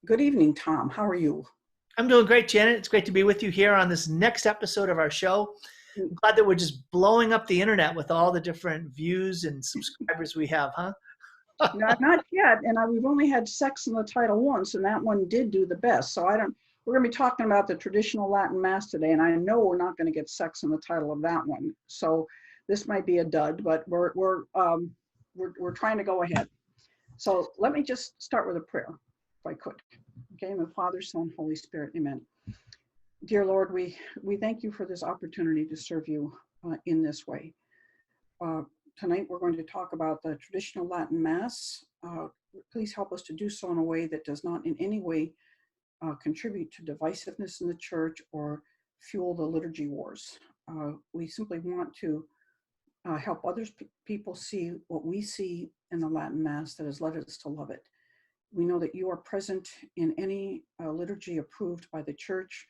Good evening, Tom. How are you? I'm doing great, Janet. It's great to be with you here on this next episode of our show. I'm glad that we're just blowing up the internet with all the different views and subscribers we have, huh? Not yet, and we've only had sex in the title once, and that one did do the best. So I don't. We're going to be talking about the traditional Latin Mass today, and I know we're not going to get sex in the title of that one. So this might be a dud, but we're trying to go ahead. So let me just start with a prayer, if I could. Okay, in the Father, Son, Holy Spirit, Amen. Dear Lord, we thank you for this opportunity to serve you in this way. Tonight we're going to talk about the traditional Latin Mass. Please help us to do so in a way that does not in any way contribute to divisiveness in the church or fuel the liturgy wars. We simply want to help people see what we see in the Latin Mass that has led us to love it. We know that you are present in any liturgy approved by the church,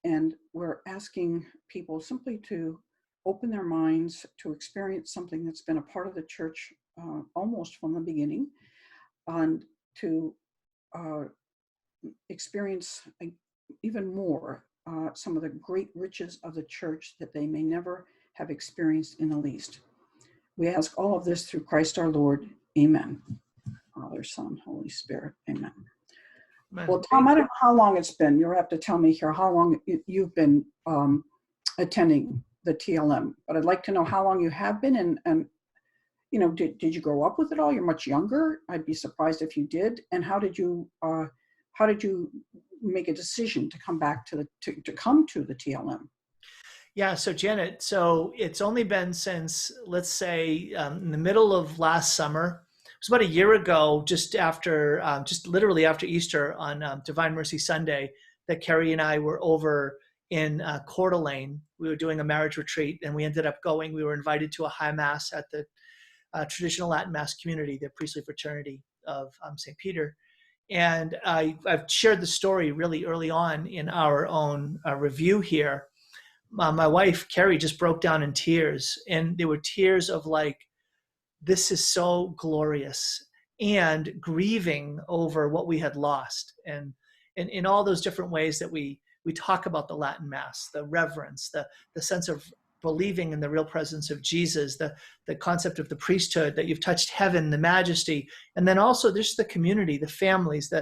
and we're asking people simply to open their minds to experience something that's been a part of the church almost from the beginning, and to experience even more some of the great riches of the church that they may never have experienced in the least. We ask all of this through Christ our Lord. Amen. Father, Son, Holy Spirit. Amen. Well, Tom, I don't know how long it's been. You'll have to tell me here how long you've been attending the TLM, but I'd like to know how long you have been, and you know, did you grow up with it all? You're much younger. I'd be surprised if you did. And how did you make a decision to come back to come to the TLM? Yeah, so Janet, so it's only been since, let's say, in the middle of last summer. It was about a year ago, just literally after Easter on Divine Mercy Sunday, that Carrie and I were over in Coeur d'Alene. We were doing a marriage retreat, and we ended up going. We were invited to a high mass at the traditional Latin Mass community, the priestly fraternity of St. Peter. And I've shared the story really early on in our own review here. My wife, Carrie, just broke down in tears, and there were tears of like, this is so glorious, and grieving over what we had lost. And in all those different ways that we talk about the Latin Mass, the reverence, the sense of believing in the real presence of Jesus, the concept of the priesthood, that you've touched heaven, the majesty, and then also just the community, the families,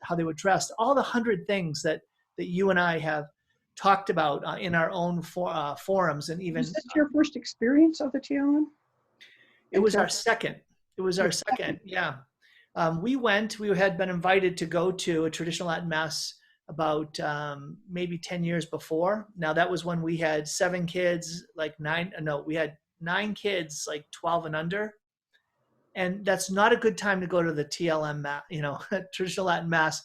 how they were dressed, all the 100 things that you and I have talked about in our own forums. And even was this your first experience of the TLM? It was our second. It was our second. Yeah. We had been invited to go to a traditional Latin Mass about maybe 10 years before. Now that was when we had 7 kids, we had 9 kids, like 12 and under. And that's not a good time to go to the TLM, traditional Latin Mass.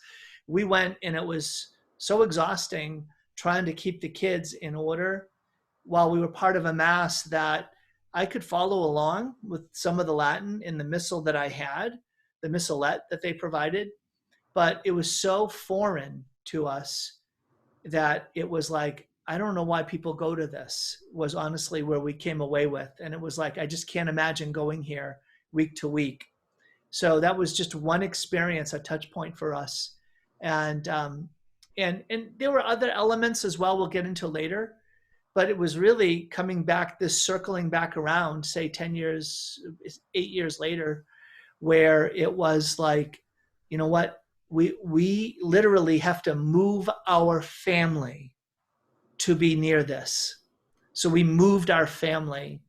We went, and it was so exhausting trying to keep the kids in order while we were part of a Mass that I could follow along with some of the Latin in the missal that I had, the missalette that they provided, but it was so foreign to us that it was like, I don't know why people go to this, was honestly where we came away with. And it was like, I just can't imagine going here week to week. So that was just one experience, a touch point for us. And there were other elements as well we'll get into later. But it was really coming back, this circling back around, say 10 years, 8 years later, where it was like, you know what, we literally have to move our family to be near this. So we moved our family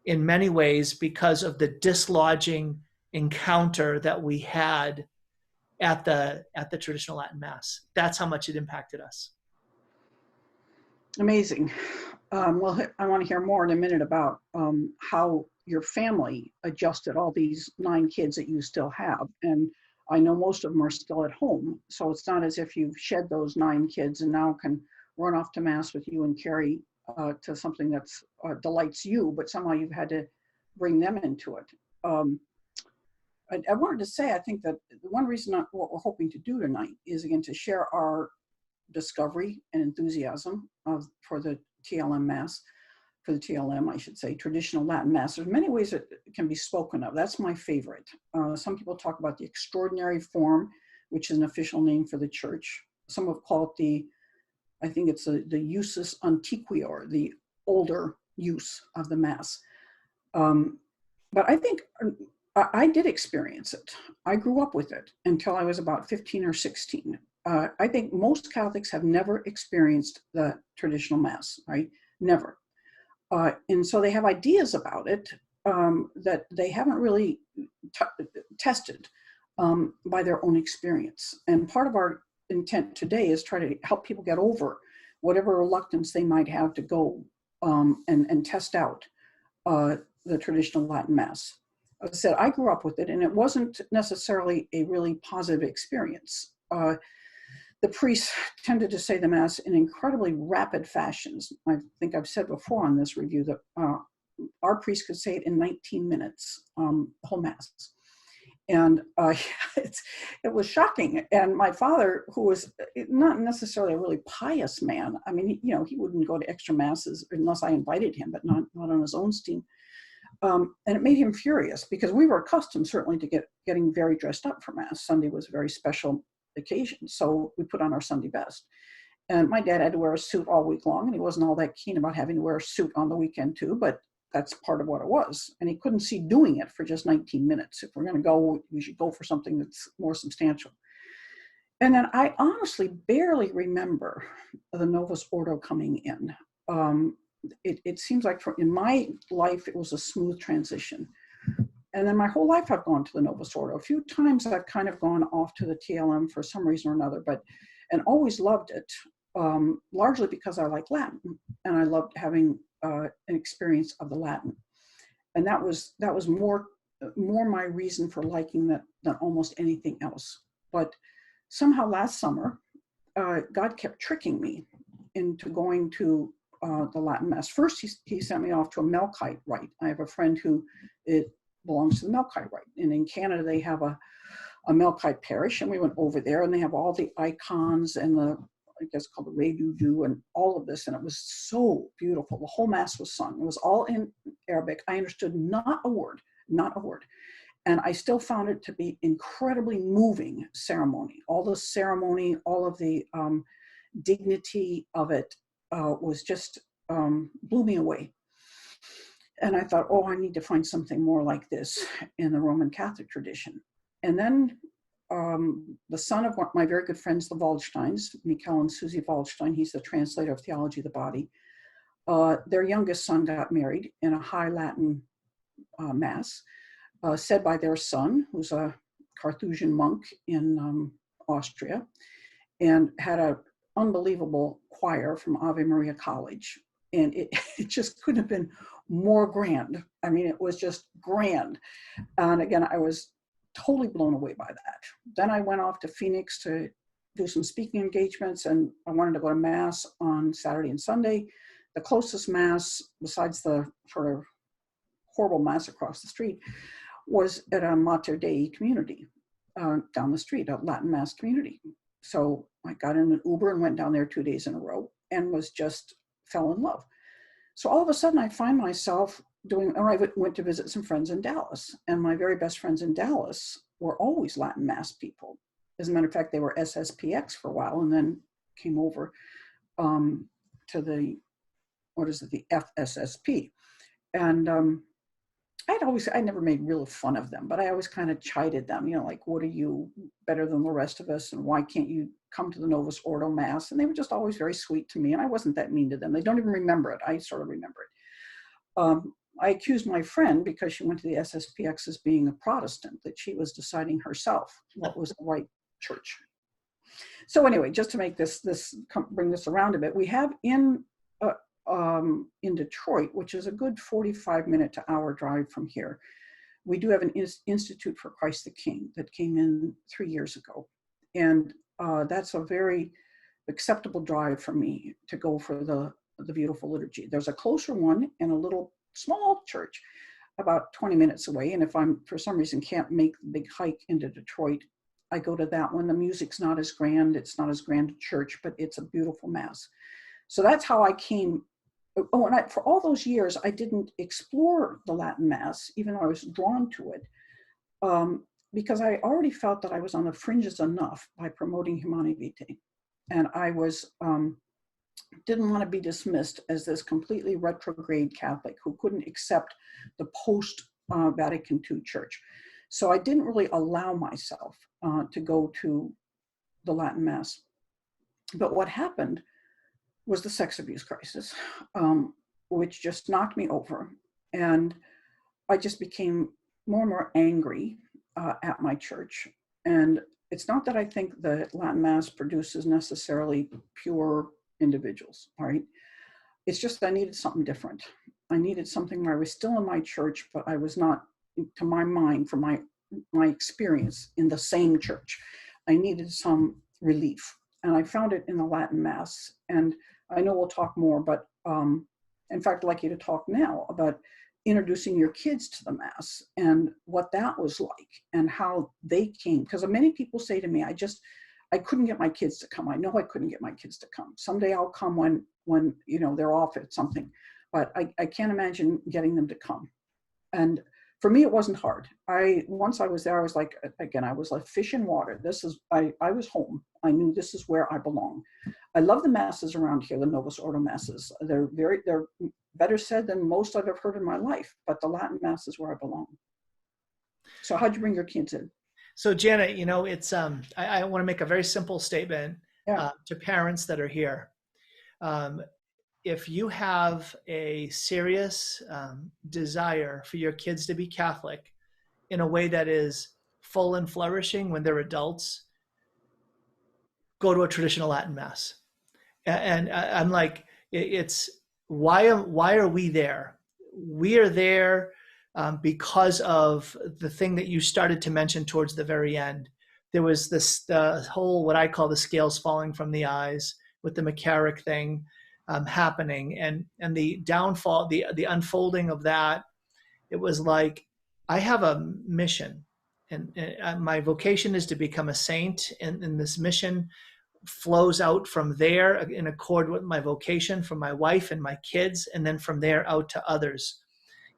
in many ways because of the dislodging encounter that we had at the traditional Latin Mass. That's how much it impacted us. Amazing. Well, I want to hear more in a minute about how your family adjusted all these 9 kids that you still have. And I know most of them are still at home. So it's not as if you've shed those 9 kids and now can run off to Mass with you and Carrie to something that delights you, but somehow you've had to bring them into it. I wanted to say, I think that the one reason what we're hoping to do tonight is, again, to share our discovery and enthusiasm for the TLM Mass, for the TLM, I should say, traditional Latin Mass. There's many ways it can be spoken of. That's my favorite. Some people talk about the extraordinary form, which is an official name for the church. Some have called it I think it's the usus antiquior, the older use of the Mass. But I think I did experience it. I grew up with it until I was about 15 or 16. I think most Catholics have never experienced the traditional Mass, right? Never. And so they have ideas about it that they haven't really tested by their own experience. And part of our intent today is try to help people get over whatever reluctance they might have to go and test out the traditional Latin Mass. As I said, I grew up with it, and it wasn't necessarily a really positive experience. The priests tended to say the Mass in incredibly rapid fashions. I think I've said before on this review that our priest could say it in 19 minutes, the whole Mass. And it was shocking. And my father, who was not necessarily a really pious man, I mean, he wouldn't go to extra Masses unless I invited him, but not on his own steam. And it made him furious because we were accustomed certainly to getting very dressed up for Mass. Sunday was a very special occasion, so we put on our Sunday best. And my dad had to wear a suit all week long, and he wasn't all that keen about having to wear a suit on the weekend too, but that's part of what it was. And he couldn't see doing it for just 19 minutes. If we're going to go, we should go for something that's more substantial. And then I honestly barely remember the Novus Ordo coming in. It seems like in my life, it was a smooth transition. And then my whole life I've gone to the Novus Ordo. A few times I've kind of gone off to the TLM for some reason or another, and always loved it, largely because I like Latin, and I loved having an experience of the Latin. And that was more my reason for liking that than almost anything else. But somehow last summer, God kept tricking me into going to the Latin Mass. First, he sent me off to a Melkite rite. I have a friend who belongs to the Melkite rite. And in Canada, they have a Melkite parish, and we went over there, and they have all the icons and I guess called the Redudu and all of this, and it was so beautiful. The whole Mass was sung. It was all in Arabic. I understood not a word. And I still found it to be incredibly moving ceremony. All the ceremony, all of the dignity of it was just blew me away. And I thought, I need to find something more like this in the Roman Catholic tradition. And then the son of my very good friends, the Waldsteins, Michael and Susie Waldstein, he's the translator of Theology of the Body. Their youngest son got married in a High Latin Mass, said by their son, who's a Carthusian monk in Austria, and had an unbelievable choir from Ave Maria College. And it just couldn't have been more grand. I mean, it was just grand. And again, I was totally blown away by that. Then I went off to Phoenix to do some speaking engagements, and I wanted to go to Mass on Saturday and Sunday. The closest Mass, besides the sort of horrible Mass across the street, was at a Mater Dei community down the street, a Latin Mass community. So I got in an Uber and went down there 2 days in a row and fell in love. So all of a sudden I find myself I went to visit some friends in Dallas, and my very best friends in Dallas were always Latin Mass people. As a matter of fact, they were SSPX for a while and then came over to the FSSP. And I never made real fun of them, but I always kind of chided them, like, what are you better than the rest of us? And why can't you come to the Novus Ordo Mass? And they were just always very sweet to me. And I wasn't that mean to them. They don't even remember it. I sort of remember it. I accused my friend, because she went to the SSPX as being a Protestant, that she was deciding herself what was the right church. So anyway, just to make bring this around a bit, we have in Detroit, which is a good 45-minute to hour drive from here, we do have an Institute for Christ the King that came in 3 years ago. And that's a very acceptable drive for me to go for the beautiful liturgy. There's a closer one in a little small church about 20 minutes away. And if I'm, for some reason, can't make the big hike into Detroit, I go to that one. The music's not as grand. It's not as grand a church, but it's a beautiful Mass. So that's how I came. And for all those years, I didn't explore the Latin Mass, even though I was drawn to it. because I already felt that I was on the fringes enough by promoting Humanae Vitae. And I didn't want to be dismissed as this completely retrograde Catholic who couldn't accept the post Vatican II church. So I didn't really allow myself to go to the Latin Mass. But what happened was the sex abuse crisis, which just knocked me over. And I just became more and more angry at my church. And it's not that I think the Latin Mass produces necessarily pure individuals, right? It's just that I needed something different. I needed something where I was still in my church, but I was not, to my mind, from my experience, in the same church. I needed some relief. And I found it in the Latin Mass. And I know we'll talk more, but in fact, I'd like you to talk now about introducing your kids to the Mass and what that was like and how they came. Because many people say to me, I couldn't get my kids to come. I know I couldn't get my kids to come. Someday I'll come when they're off at something, but I can't imagine getting them to come. And for me, it wasn't hard. Once I was there, I was like, again, I was like fish in water. I was home. I knew this is where I belong. I love the Masses around here, the Novus Ordo Masses. They're better said than most I've ever heard in my life, but the Latin Mass is where I belong. So how'd you bring your kids in? So Janet, it's I want to make a very simple statement to parents that are here. If you have a serious desire for your kids to be Catholic in a way that is full and flourishing when they're adults, go to a traditional Latin Mass. And I'm like, it's why are we there? We are there because of the thing that you started to mention towards the very end. There was the whole, what I call the scales falling from the eyes with the McCarrick thing happening, and the downfall, the unfolding of that. It was like, I have a mission, and my vocation is to become a saint, and this mission flows out from there in accord with my vocation from my wife and my kids, and then from there out to others.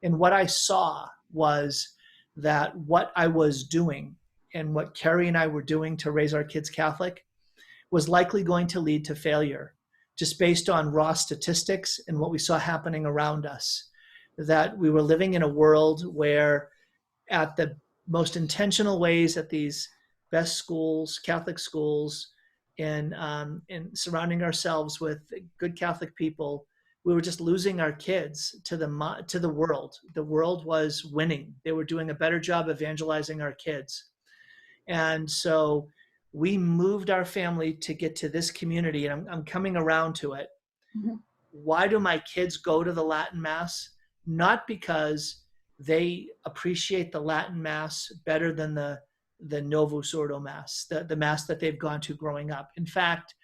And what I saw was that what I was doing and what Carrie and I were doing to raise our kids Catholic was likely going to lead to failure, just based on raw statistics and what we saw happening around us. That we were living in a world where, at the most intentional ways, at these best schools, Catholic schools, and surrounding ourselves with good Catholic people, we were just losing our kids to the world. The world was winning. They were doing a better job evangelizing our kids. And so we moved our family to get to this community, and I'm coming around to it. Mm-hmm. Why do my kids go to the Latin Mass? Not because they appreciate the Latin Mass better than the Novus Ordo Mass, the Mass that they've gone to growing up. In fact,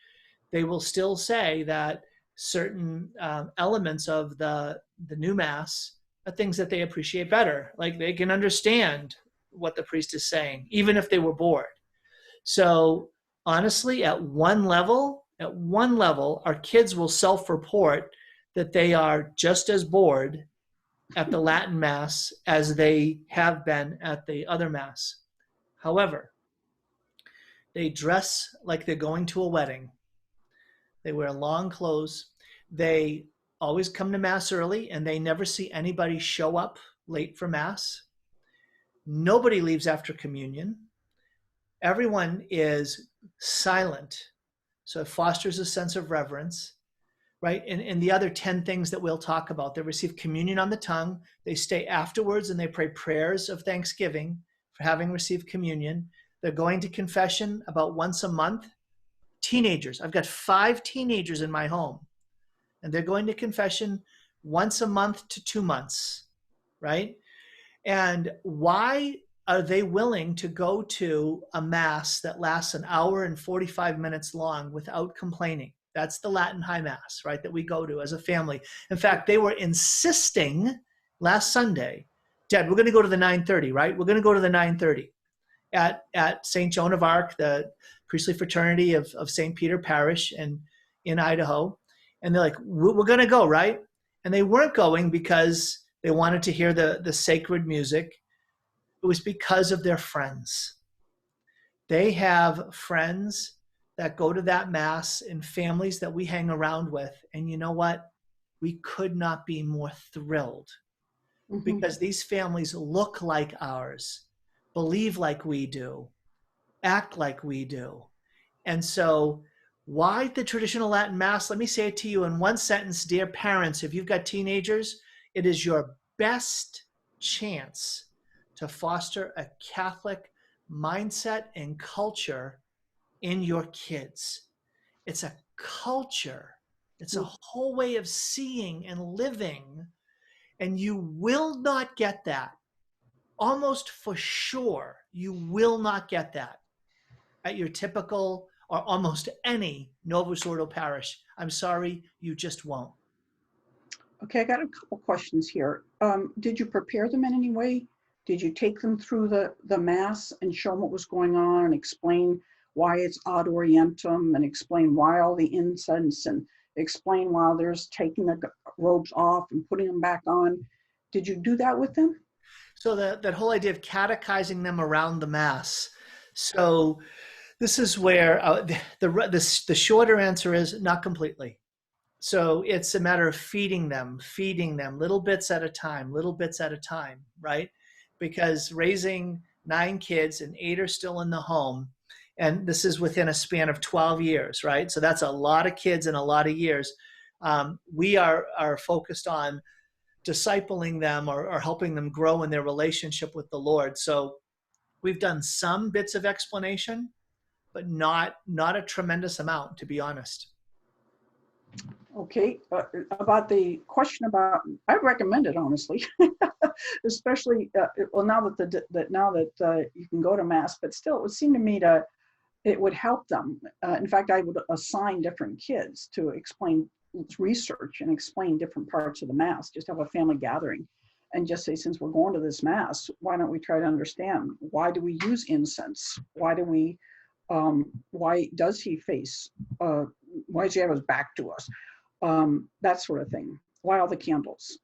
they will still say that certain elements of the new Mass are things that they appreciate better. Like, they can understand what the priest is saying, even if they were bored. So honestly, at one level, our kids will self-report that they are just as bored at the Latin Mass as they have been at the other Mass. However, they dress like they're going to a wedding. They wear long clothes. They always come to Mass early, and they never see anybody show up late for Mass. Nobody leaves after communion. Everyone is silent. So it fosters a sense of reverence, right? And the other 10 things that we'll talk about, they receive communion on the tongue. They stay afterwards and they pray prayers of thanksgiving for having received communion. They're going to confession about once a month. Teenagers, I've got 5 teenagers in my home, and they're going to confession once a month to 2 months, right? And why are they willing to go to a Mass that lasts an hour and 45 minutes long without complaining? That's the Latin High Mass, right, that we go to as a family. In fact, they were insisting last Sunday, Dad, we're going to go to the 9:30, right? We're going to go to the 9:30 at St. Joan of Arc, the priestly fraternity of St. Peter Parish in Idaho. And they're like, we're going to go, right? And they weren't going because they wanted to hear the sacred music. It was because of their friends. They have friends that go to that mass and families that we hang around with. And you know what? We could not be more thrilled because these families look like ours, believe like we do, act like we do. And so, why the traditional Latin Mass? Let me say it to you in one sentence, dear parents. If you've got teenagers, it is your best chance to foster a Catholic mindset and culture in your kids. It's a culture, it's a whole way of seeing and living. And you will not get that. Almost for sure, you will not get that at your typical or almost any Novus Ordo parish. I'm sorry, you just won't. Okay, I got a couple questions here. Did you prepare them in any way? Did you take them through the Mass and show them what was going on and explain why it's ad orientem and explain why all the incense and explain why there's taking the robes off and putting them back on? Did you do that with them? So that whole idea of catechizing them around the Mass. So this is where the shorter answer is not completely. So it's a matter of feeding them little bits at a time, right? Because raising 9 kids and 8 are still in the home, and this is within a span of 12 years, right? So that's a lot of kids in a lot of years. We are focused on discipling them or helping them grow in their relationship with the Lord. So we've done some bits of explanation, but not a tremendous amount, to be honest. Okay, about the question about, I recommend it honestly, especially well now that you can go to Mass, but still it would seem to me it would help them. In fact, I would assign different kids to explain research and explain different parts of the Mass. Just have a family gathering and just say, since we're going to this Mass, why don't we try to understand, why do we use incense? Why does he face? Why does he have his back to us? That sort of thing. Why all the candles?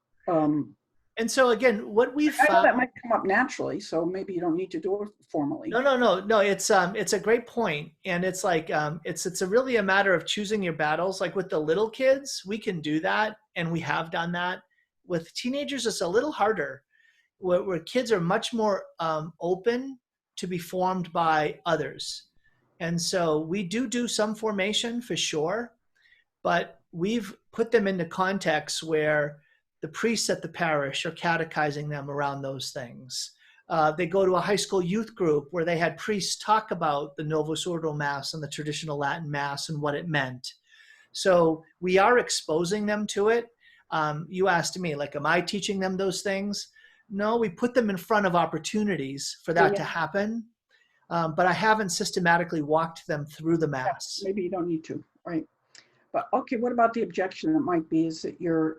And so again, what we've I know found, that might come up naturally, so maybe you don't need to do it formally. no. It's a great point, and it's like it's really a matter of choosing your battles. Like with the little kids, we can do that, and we have done that. With teenagers, it's a little harder, where kids are much more open to be formed by others, and so we do some formation for sure, but we've put them into contexts where the priests at the parish are catechizing them around those things. They go to a high school youth group where they had priests talk about the Novus Ordo Mass and the traditional Latin Mass and what it meant. So we are exposing them to it. You asked me, like, am I teaching them those things? No, we put them in front of opportunities for that to happen. But I haven't systematically walked them through the Mass. Maybe you don't need to, right? But okay, what about the objection that might be is that you're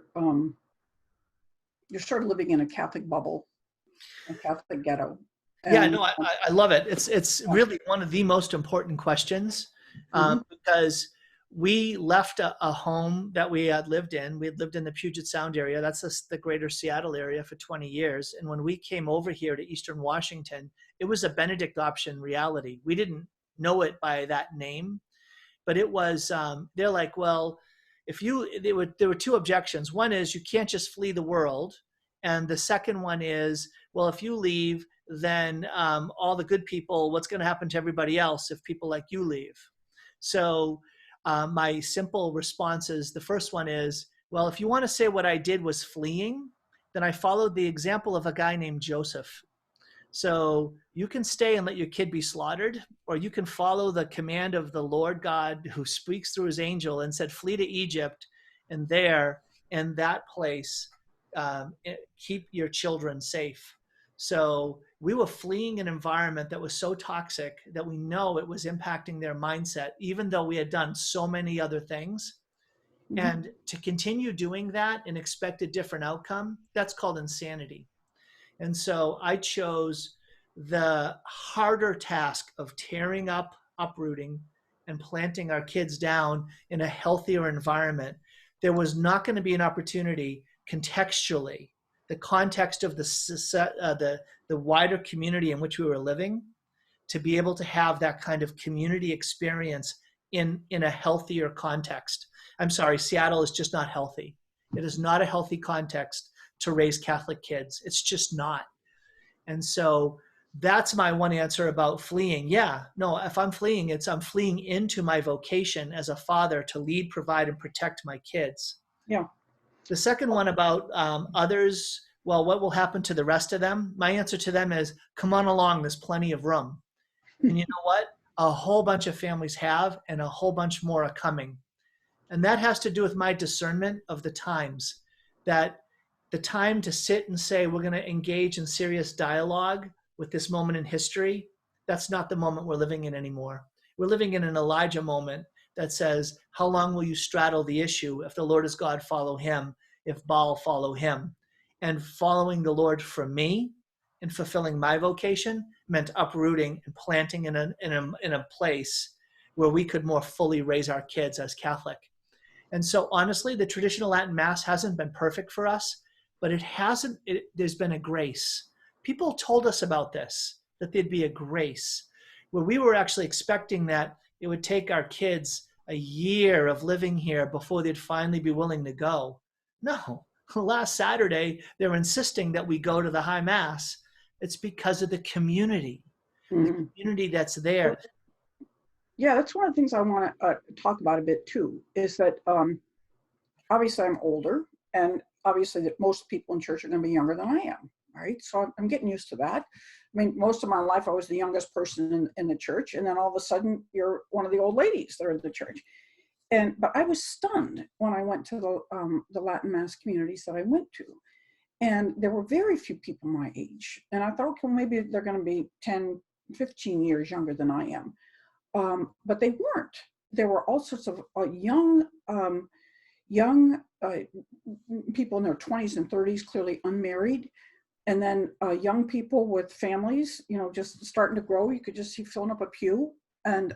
sort of living in a Catholic bubble, a Catholic ghetto. Yeah, no, I love it. It's really one of the most important questions because we left a home that we had lived in. We had lived in the Puget Sound area. That's the greater Seattle area for 20 years. And when we came over here to Eastern Washington, it was a Benedict option reality. We didn't know it by that name, but it was, they're like, well, there were 2 objections. One is you can't just flee the world. And the second one is, well, if you leave, then all the good people, what's going to happen to everybody else if people like you leave? So my simple response is, the first one is, well, if you want to say what I did was fleeing, then I followed the example of a guy named Joseph. So you can stay and let your kid be slaughtered, or you can follow the command of the Lord God who speaks through his angel and said, flee to Egypt, and there in that place, keep your children safe. So we were fleeing an environment that was so toxic that we know it was impacting their mindset, even though we had done so many other things. And to continue doing that and expect a different outcome, that's called insanity. And so I chose the harder task of tearing up, uprooting, and planting our kids down in a healthier environment. There was not going to be an opportunity contextually the context of the wider community in which we were living, to be able to have that kind of community experience in a healthier context. I'm sorry, Seattle is just not healthy. It is not a healthy context to raise Catholic kids. It's just not. And so that's my one answer about fleeing. Yeah, no, if I'm fleeing, I'm fleeing into my vocation as a father to lead, provide, and protect my kids. Yeah. The second one about others, well, what will happen to the rest of them? My answer to them is, come on along, there's plenty of room. And you know what? A whole bunch of families have, and a whole bunch more are coming. And that has to do with my discernment of the times, that the time to sit and say, we're going to engage in serious dialogue with this moment in history, that's not the moment we're living in anymore. We're living in an Elijah moment that says, how long will you straddle the issue? If the Lord is God, follow him. If Baal, follow him. And following the Lord for me and fulfilling my vocation meant uprooting and planting in a place where we could more fully raise our kids as Catholic. And so honestly, the traditional Latin Mass hasn't been perfect for us, but there's been a grace. People told us about this, that there'd be a grace, where we were actually expecting that it would take our kids a year of living here before they'd finally be willing to go. No, last Saturday, they're insisting that we go to the High Mass. It's because of the community that's there. Yeah, that's one of the things I want to talk about a bit too, is that obviously I'm older, and obviously that most people in church are going to be younger than I am, right? So I'm getting used to that. I mean, most of my life I was the youngest person in the church, and then all of a sudden you're one of the old ladies that are in the church. But I was stunned when I went to the Latin Mass communities that I went to. And there were very few people my age. And I thought, okay, well, maybe they're going to be 10, 15 years younger than I am. But they weren't. There were all sorts of young people in their 20s and 30s, clearly unmarried. And then young people with families, just starting to grow. You could just see filling up a pew. And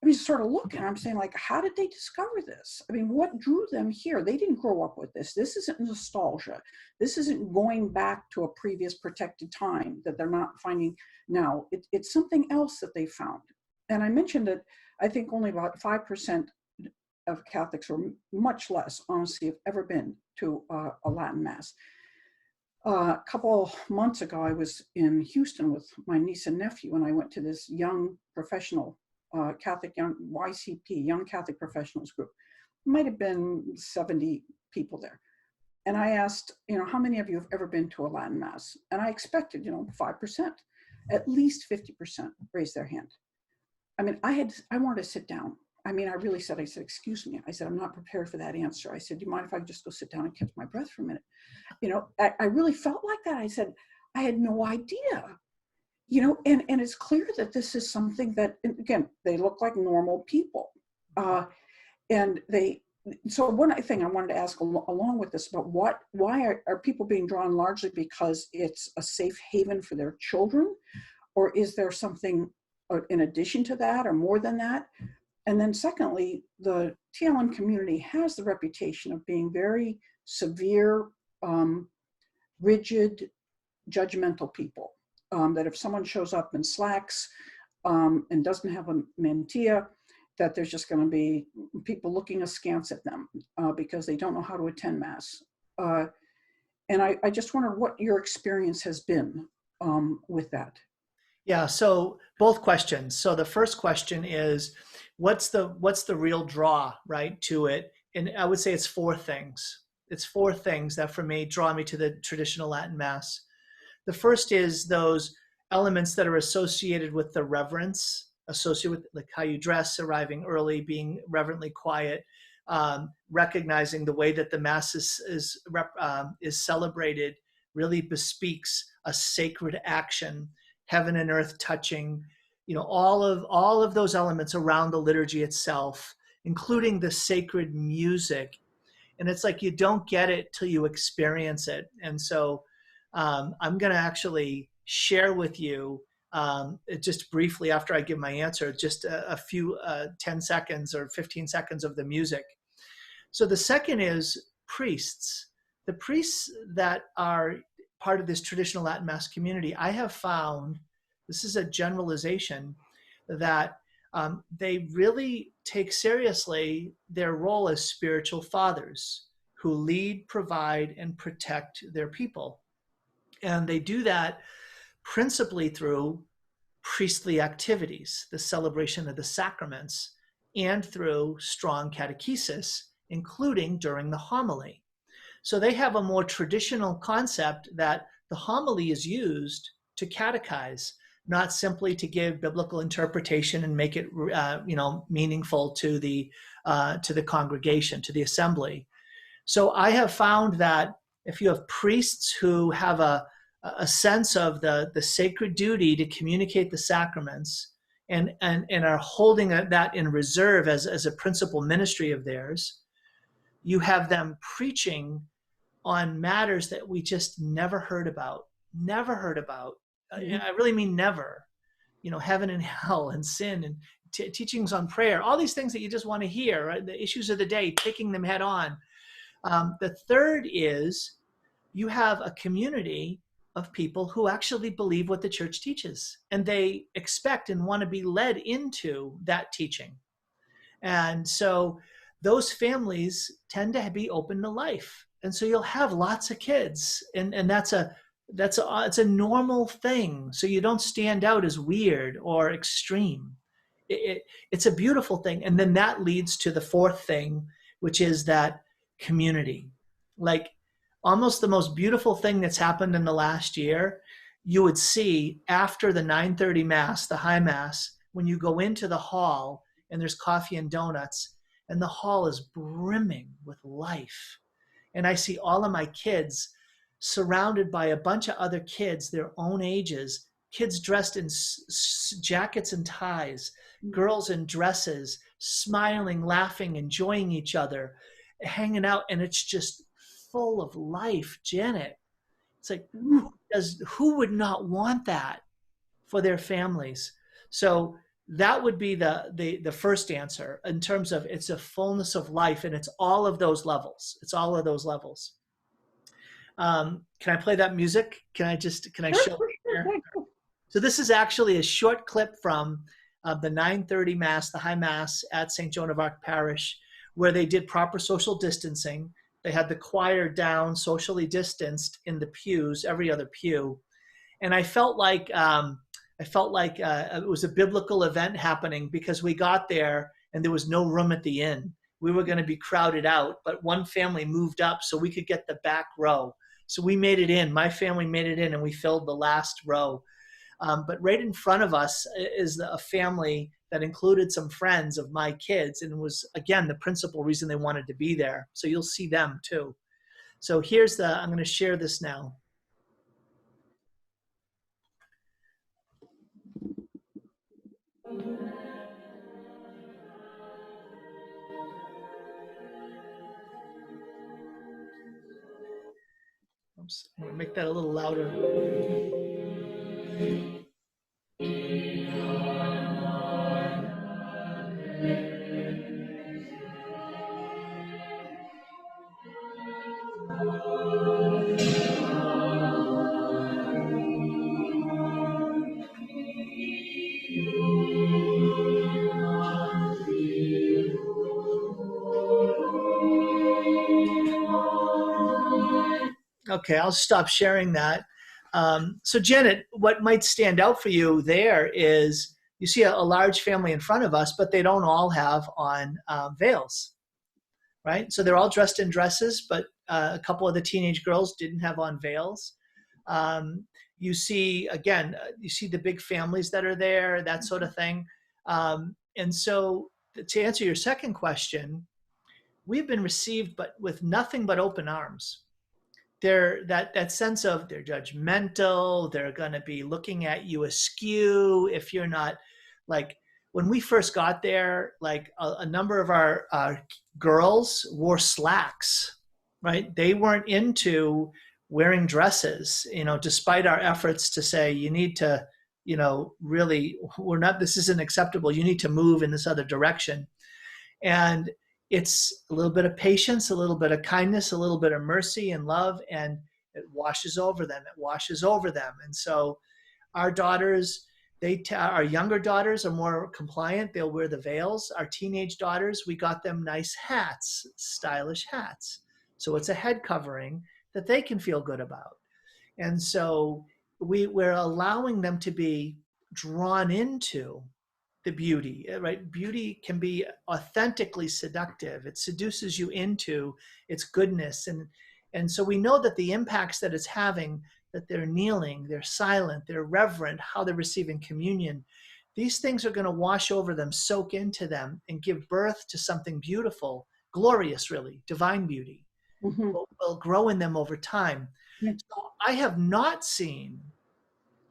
I mean, sort of looking, I'm saying, like, how did they discover this? I mean, what drew them here? They didn't grow up with this. This isn't nostalgia. This isn't going back to a previous protected time that they're not finding now. It's something else that they found. And I mentioned that I think only about 5% of Catholics, or much less, honestly, have ever been to a Latin Mass. A couple months ago, I was in Houston with my niece and nephew, and I went to this young professional Catholic, young YCP, Young Catholic Professionals group. Might have been 70 people there. And I asked, how many of you have ever been to a Latin Mass? And I expected, 5%, at least 50% raised their hand. I mean, I wanted to sit down. I mean, I said, excuse me. I said, I'm not prepared for that answer. I said, do you mind if I just go sit down and catch my breath for a minute? I really felt like that. I said, I had no idea. And it's clear that this is something that, again, they look like normal people. So one thing I wanted to ask along with this about why are people being drawn largely because it's a safe haven for their children? Or is there something in addition to that or more than that? And then secondly, the TLM community has the reputation of being very severe, rigid, judgmental people. That if someone shows up in slacks and doesn't have a mantilla, that there's just going to be people looking askance at them because they don't know how to attend Mass. And I just wonder what your experience has been with that. Yeah, so both questions. So the first question is, what's the real draw, right, to it? And I would say it's four things. It's four things that for me draw me to the traditional Latin Mass. The first is those elements that are associated with the reverence, associated with like how you dress, arriving early, being reverently quiet, recognizing the way that the Mass is celebrated really bespeaks a sacred action, heaven and earth touching, all of those elements around the liturgy itself, including the sacred music. And it's like you don't get it till you experience it. And so I'm going to actually share with you just briefly after I give my answer, just a few 10 seconds or 15 seconds of the music. So the second is priests. the priests that are part of this traditional Latin Mass community, I have found, this is a generalization, that they really take seriously their role as spiritual fathers who lead, provide, and protect their people. And they do that principally through priestly activities, the celebration of the sacraments, and through strong catechesis, including during the homily. So they have a more traditional concept that the homily is used to catechize, not simply to give biblical interpretation and make it meaningful to the congregation, to the assembly. So I have found that if you have priests who have a sense of the sacred duty to communicate the sacraments and are holding that in reserve as a principal ministry of theirs, you have them preaching on matters that we just never heard about. Mm-hmm. I really mean never. Heaven and hell and sin and teachings on prayer, all these things that you just want to hear, right? The issues of the day, taking them head on. The third is you have a community of people who actually believe what the church teaches, and they expect and want to be led into that teaching. And so those families tend to be open to life. And so you'll have lots of kids, and it's a normal thing. So you don't stand out as weird or extreme. It's a beautiful thing. And then that leads to the fourth thing, which is that community. Like almost the most beautiful thing that's happened in the last year, you would see after the 9:30 Mass, the High Mass, when you go into the hall and there's coffee and donuts, and the hall is brimming with life. And I see all of my kids surrounded by a bunch of other kids, their own ages, kids dressed in jackets and ties, girls in dresses, smiling, laughing, enjoying each other, hanging out, and it's just full of life, Janet. It's like, who would not want that for their families? So that would be the first answer in terms of it's a fullness of life, and it's all of those levels. It's all of those levels. Can I play that music? Can I show it? So this is actually a short clip from the 9:30 Mass, the High Mass at St. Joan of Arc Parish, where they did proper social distancing. They had the choir down, socially distanced in the pews, every other pew. And I felt like it was a biblical event happening, because we got there and there was no room at the inn. We were going to be crowded out, but one family moved up so we could get the back row. So we made it in. My family made it in, and we filled the last row. But right in front of us is a family that included some friends of my kids, and was, again, the principal reason they wanted to be there. So you'll see them too. So I'm going to share this now. Oops, I'm going to make that a little louder. Okay, I'll stop sharing that. So Janet, what might stand out for you there is you see a large family in front of us, but they don't all have on veils, right? So they're all dressed in dresses, but a couple of the teenage girls didn't have on veils. You see, again, you see the big families that are there, that sort of thing. And so to answer your second question, we've been received but with nothing but open arms. That sense of they're judgmental, they're going to be looking at you askew if you're not, like when we first got there, like a number of our girls wore slacks, right? They weren't into wearing dresses, despite our efforts to say, you need to, really, this isn't acceptable. You need to move in this other direction. And it's a little bit of patience, a little bit of kindness, a little bit of mercy and love, and it washes over them. It washes over them. And so our daughters, our younger daughters are more compliant. They'll wear the veils. Our teenage daughters, we got them nice hats, stylish hats. So it's a head covering that they can feel good about. And so we're allowing them to be drawn into the beauty, right? Beauty can be authentically seductive. It seduces you into its goodness. And so we know that the impacts that it's having, that they're kneeling, they're silent, they're reverent, how they're receiving communion, these things are going to wash over them, soak into them, and give birth to something beautiful, glorious, really, divine beauty. Mm-hmm. Will grow in them over time. Yeah. So I have not seen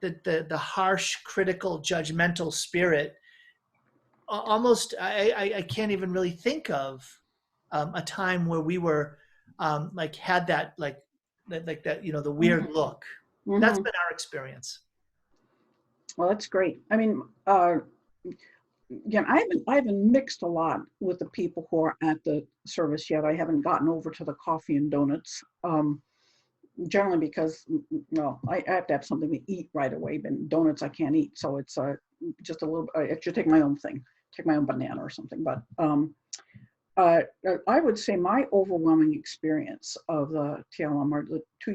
the harsh, critical, judgmental spirit. Almost, I can't even really think of a time where we were like had that like that, you know, the weird Mm-hmm. look. That's Mm-hmm. been our experience. Well, that's great. I mean, again, I haven't mixed a lot with the people who are at the service yet. I haven't gotten over to the coffee and donuts. Generally because, well, I have to have something to eat right away, but donuts I can't eat. So it's just a little, I should take my own thing, take my own banana or something. But I would say my overwhelming experience of the TLM are the two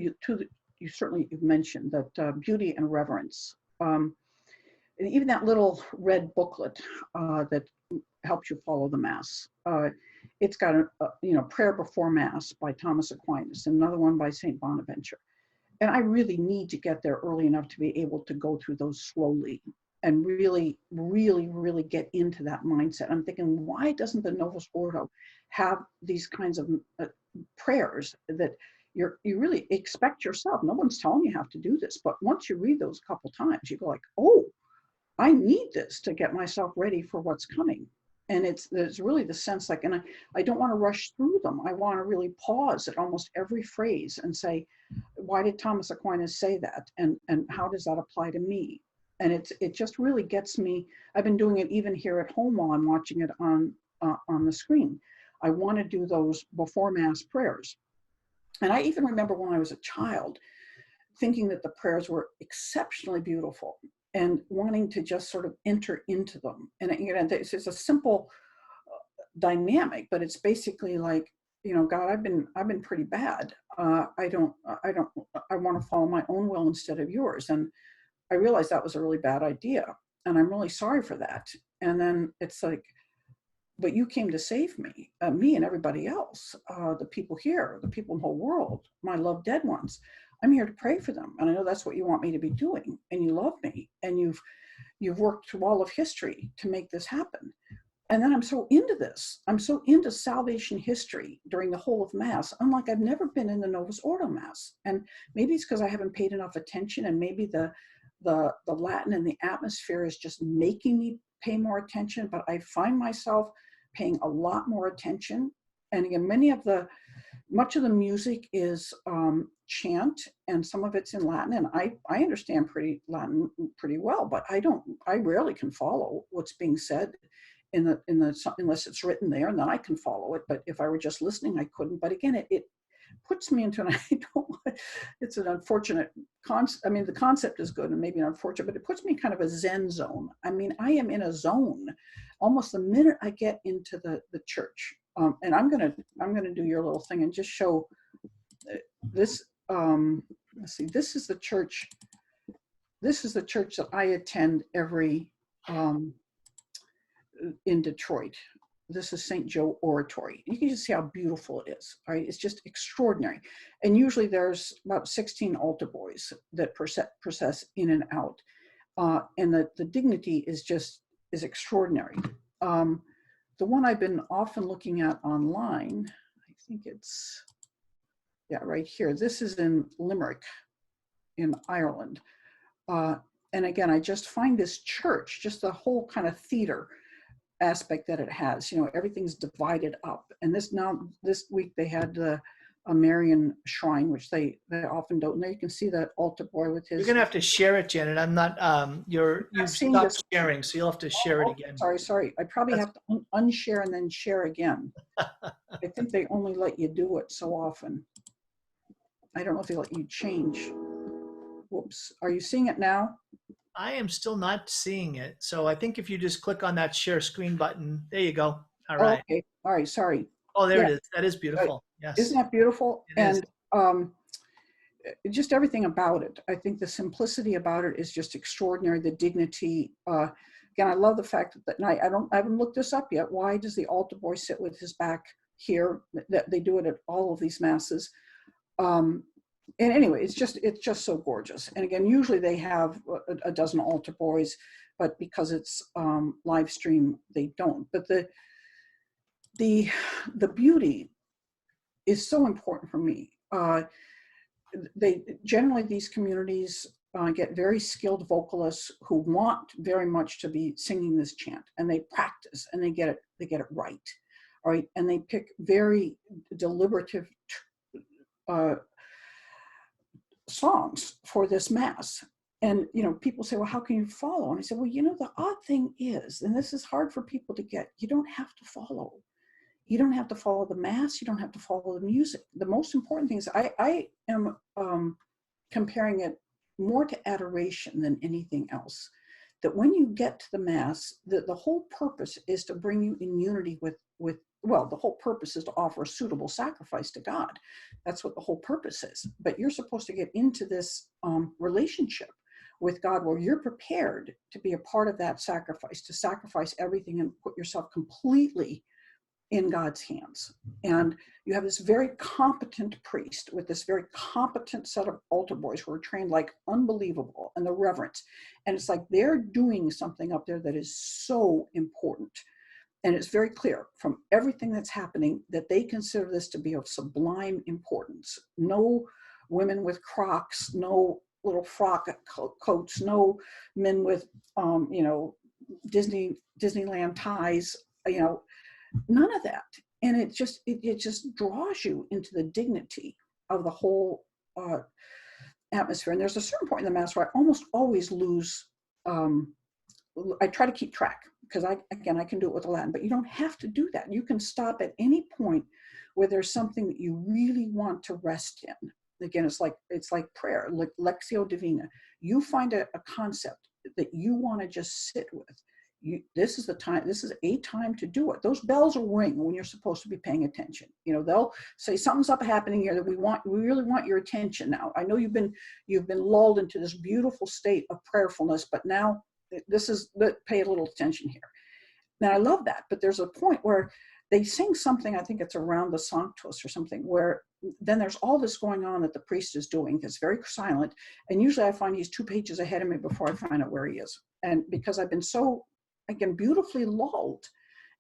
you certainly you've mentioned, that beauty and reverence. And even that little red booklet that helps you follow the Mass. It's got a prayer before Mass by Thomas Aquinas, and another one by St. Bonaventure. And I really need to get there early enough to be able to go through those slowly and really, really, really get into that mindset. I'm thinking, why doesn't the Novus Ordo have these kinds of prayers that you really expect yourself? No one's telling you how to do this, but once you read those a couple times, you go like, oh, I need this to get myself ready for what's coming. And there's really the sense like, and I don't want to rush through them. I want to really pause at almost every phrase and say, why did Thomas Aquinas say that? And how does that apply to me? And it just really gets me. I've been doing it even here at home while I'm watching it on the screen. I want to do those before Mass prayers. And I even remember when I was a child thinking that the prayers were exceptionally beautiful and wanting to just sort of enter into them. And it's a simple dynamic, but it's basically like, God, I've been pretty bad. I want to follow my own will instead of yours. And I realized that was a really bad idea. And I'm really sorry for that. And then it's like, but you came to save me and everybody else, the people here, the people in the whole world, my loved dead ones. I'm here to pray for them. And I know that's what you want me to be doing. And you love me. And you've worked through all of history to make this happen. And then I'm so into this. I'm so into salvation history during the whole of Mass, unlike I've never been in the Novus Ordo Mass. And maybe it's because I haven't paid enough attention, and maybe the Latin and the atmosphere is just making me pay more attention, but I find myself paying a lot more attention. And again, much of the music is chant, and some of it's in Latin, and I understand Latin pretty well, but I rarely can follow what's being said unless it's written there, and then I can follow it. But if I were just listening, I couldn't. But again, it puts me into it's an unfortunate concept. I mean, the concept is good and maybe unfortunate, but it puts me in kind of a Zen zone. I mean, I am in a zone almost the minute I get into the church. And I'm gonna do your little thing and just show this. Let's see. This is the church. This is the church that I attend every in Detroit. This is St. Joe Oratory. You can just see how beautiful it is. Right? It's just extraordinary. And usually there's about 16 altar boys that process in and out. And the dignity is extraordinary. The one I've been often looking at online, I think it's, right here. This is in Limerick in Ireland. And again, I just find this church, just the whole kind of theater aspect that it has, everything's divided up. And this week they had the a Marian shrine, which they often don't. And there you can see that altar boy with You're his. gonna have to share it, Janet. I'm not. Not You've seeing stopped this. sharing, so you'll have to share it Oh, again. sorry. I probably That's have to unshare and then share again. I think they only let you do it so often. I don't know if they let you change. Whoops. Are you seeing it now? I am still not seeing it. So I think if you just click on that share screen button, there you go. All Oh, right. okay. All right. Sorry. Oh, there Yeah. it is. That is beautiful. Isn't Yes, that beautiful? it is. And just everything about it. I think the simplicity about it is just extraordinary. The dignity. Again, I love the fact that, and I haven't looked this up yet. Why does the altar boy sit with his back here? That they do it at all of these masses. And anyway, it's just so gorgeous. And again, usually they have a dozen altar boys, but because it's live stream, they don't. But the beauty is so important for me. These communities get very skilled vocalists who want very much to be singing this chant, and they practice and they get it right, all right, and they pick very deliberative songs for this mass. And people say, well, how can you follow? And I said, well, the odd thing is, and this is hard for people to get, you don't have to follow. You don't have to follow the mass. You don't have to follow the music. The most important thing is I am comparing it more to adoration than anything else. That when you get to the mass, the whole purpose is to bring you in unity with the whole purpose is to offer a suitable sacrifice to God. That's what the whole purpose is. But you're supposed to get into this relationship with God where you're prepared to be a part of that sacrifice, to sacrifice everything and put yourself completely in God's hands. And you have this very competent priest with this very competent set of altar boys who are trained like unbelievable, and the reverence. And it's like they're doing something up there that is so important. And it's very clear from everything that's happening that they consider this to be of sublime importance. No women with Crocs, no little frock coats, no men with, Disneyland ties, none of that. And it just draws you into the dignity of the whole atmosphere. And there's a certain point in the mass where I almost always lose, I try to keep track because I can do it with the Latin, but you don't have to do that. You can stop at any point where there's something that you really want to rest in. Again, it's like prayer, like Lectio Divina. You find a concept that you want to just sit with. This is a time to do it. Those bells will ring when you're supposed to be paying attention. They'll say something's up happening here that we really want your attention now. I know you've been lulled into this beautiful state of prayerfulness, but now pay a little attention here. Now I love that, but there's a point where they sing something, I think it's around the Sanctus or something, where then there's all this going on that the priest is doing. It's very silent. And usually I find he's 2 pages ahead of me before I find out where he is. And because I've been so, again, beautifully lulled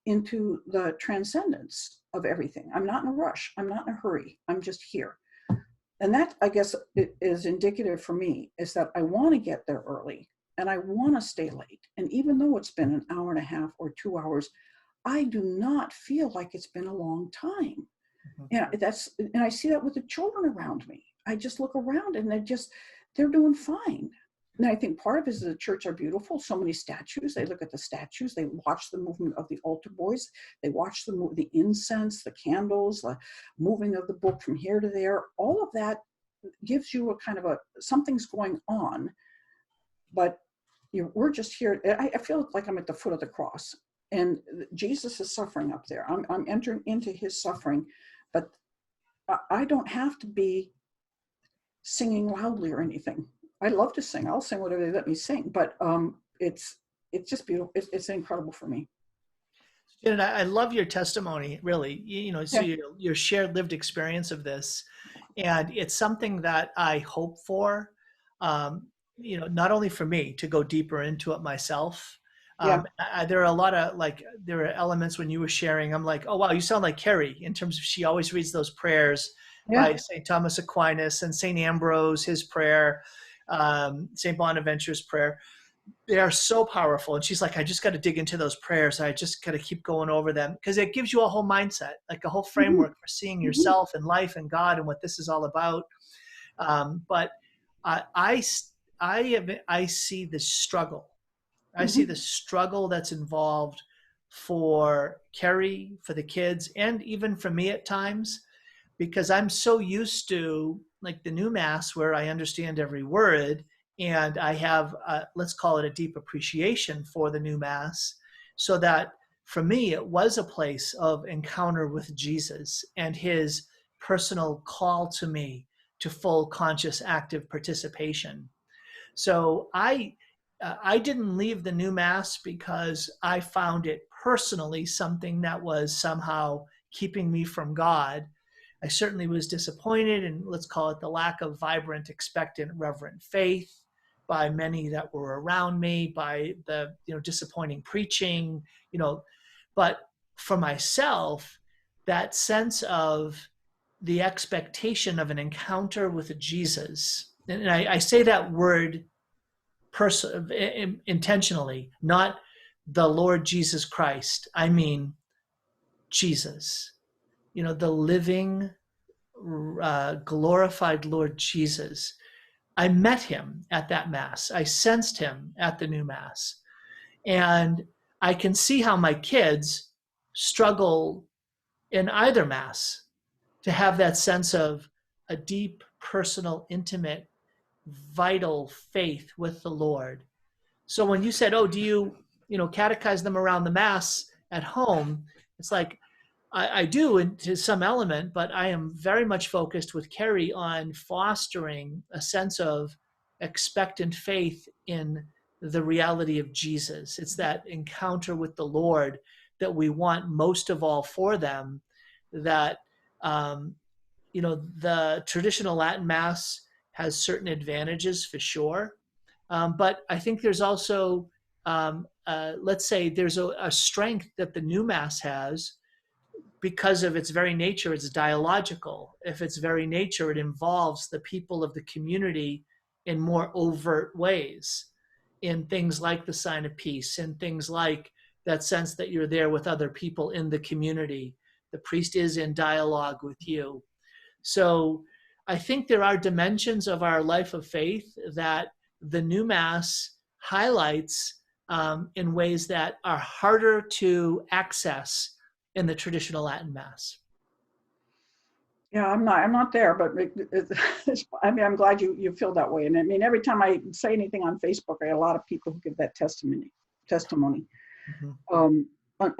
into the transcendence of everything. I'm not in a rush. I'm not in a hurry. I'm just here. And that, I guess, is indicative for me, is that I want to get there early and I want to stay late. And even though it's been an hour and a half or 2 hours, I do not feel like it's been a long time. And I see that with the children around me. I just look around and they're doing fine. And I think part of it is the church are beautiful. So many statues. They look at the statues. They watch the movement of the altar boys. They watch the incense, the candles, the moving of the book from here to there. All of that gives you a kind of something's going on. But we're just here. I feel like I'm at the foot of the cross. And Jesus is suffering up there. I'm entering into his suffering. But I don't have to be singing loudly or anything. I love to sing. I'll sing whatever they let me sing. But it's just beautiful. It's incredible for me. And I love your testimony, really. So your shared lived experience of this, and it's something that I hope for. Not only for me to go deeper into it myself. There are a lot of there are elements when you were sharing. I'm like, oh wow, you sound like Carrie in terms of she always reads those prayers by St. Thomas Aquinas and St. Ambrose, his prayer, St. Bonaventure's prayer. they are so powerful. And she's like, I just got to dig into those prayers. I just got to keep going over them, because it gives you a whole mindset, like a whole Mhm, framework for seeing mhm, yourself and life and God and what this is all about. But I, I see the struggle. I see mhm. the struggle that's involved for Carrie, for the kids, and even for me at times, because I'm so used to like the new mass where I understand every word, and I have, let's call it a deep appreciation for the new mass, so that for me, it was a place of encounter with Jesus and his personal call to me to full conscious active participation. So I didn't leave the new mass because I found it personally something that was somehow keeping me from God. I certainly was disappointed in, let's call it, the lack of vibrant, expectant, reverent faith by many that were around me, by the disappointing preaching, you know. But for myself, that sense of the expectation of an encounter with Jesus, and I say that word intentionally, not the Lord Jesus Christ. I mean Jesus, the living, glorified Lord Jesus. I met him at that mass. I sensed him at the new mass. And I can see how my kids struggle in either mass to have that sense of a deep, personal, intimate, vital faith with the Lord. So when you said, "Oh, do you, catechize them around the mass at home?" It's like I do to some element, but I am very much focused with Carrie on fostering a sense of expectant faith in the reality of Jesus. It's that encounter with the Lord that we want most of all for them. That um, the traditional Latin Mass has certain advantages for sure, but I think there's also, let's say, there's a strength that the new Mass has because of its very nature. It's dialogical. If its very nature, it involves the people of the community in more overt ways, in things like the sign of peace, in things like that sense that you're there with other people in the community. The priest is in dialogue with you. So I think there are dimensions of our life of faith that the new Mass highlights in ways that are harder to access in the traditional Latin Mass. Yeah, I'm not there, but I mean, I'm glad you feel that way. And I mean, every time I say anything on Facebook, I get a lot of people who give that testimony. Mhm. Um,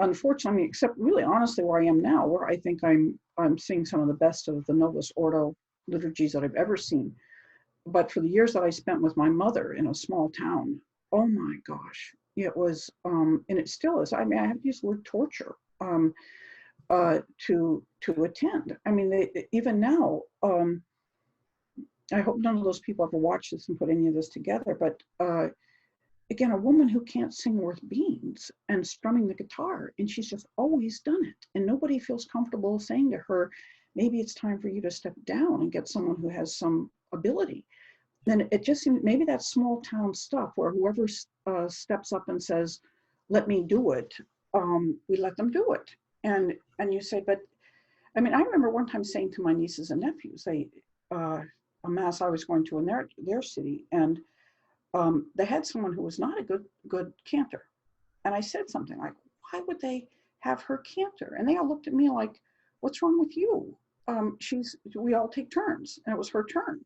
Unfortunately, except really honestly where I am now, where I think I'm seeing some of the best of the Novus Ordo liturgies that I've ever seen. But for the years that I spent with my mother in a small town, oh my gosh, it was, and it still is. I mean, I have to use the word torture. To attend. I mean, even now, I hope none of those people ever watch this and put any of this together. But again, a woman who can't sing worth beans and strumming the guitar, and she's just always done it, and nobody feels comfortable saying to her, maybe it's time for you to step down and get someone who has some ability. Then it just seems maybe that small town stuff where whoever steps up and says, "Let me do it," we let them do it. And you say, but I mean, I remember one time saying to my nieces and nephews, a mass I was going to in their city, and they had someone who was not a good cantor, and I said something like, "Why would they have her cantor?" And they all looked at me like, "What's wrong with you? We all take turns, and it was her turn."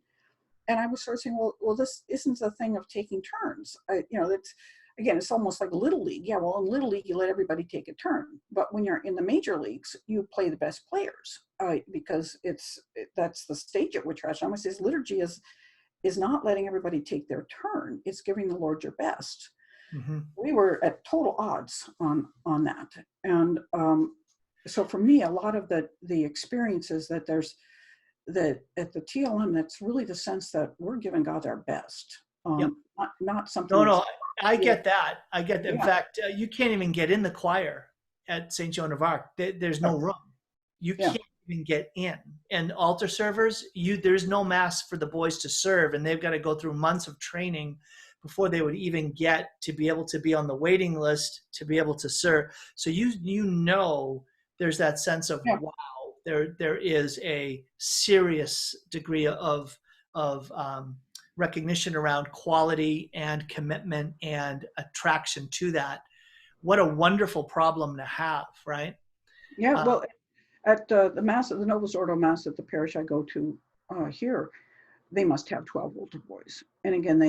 And I was sort of saying, well, this isn't a thing of taking turns. That's again, it's almost like Little League. Yeah, well, in Little League, you let everybody take a turn, but when you're in the major leagues, you play the best players because that's the stage at which Rationale says liturgy is not letting everybody take their turn. It's giving the Lord your best. Mm-hmm. We were at total odds on that, and so for me, a lot of the experiences that there's that at the TLM, that's really the sense that we're giving God our best, Yep. not something No, that's, no, I yeah, get that. I get that. In yeah, fact, you can't even get in the choir at St. Joan of Arc. There's no room. You yeah, can't even get in. And altar servers, there's no mass for the boys to serve, and they've got to go through months of training before they would even get to be able to be on the waiting list to be able to serve. So there's that sense of, Yeah. wow, there is a serious degree of recognition around quality and commitment and attraction to that. What a wonderful problem to have, right? Yeah, well, at the Mass, the Novus Ordo Mass at the parish I go to here, they must have 12 altar boys. And again,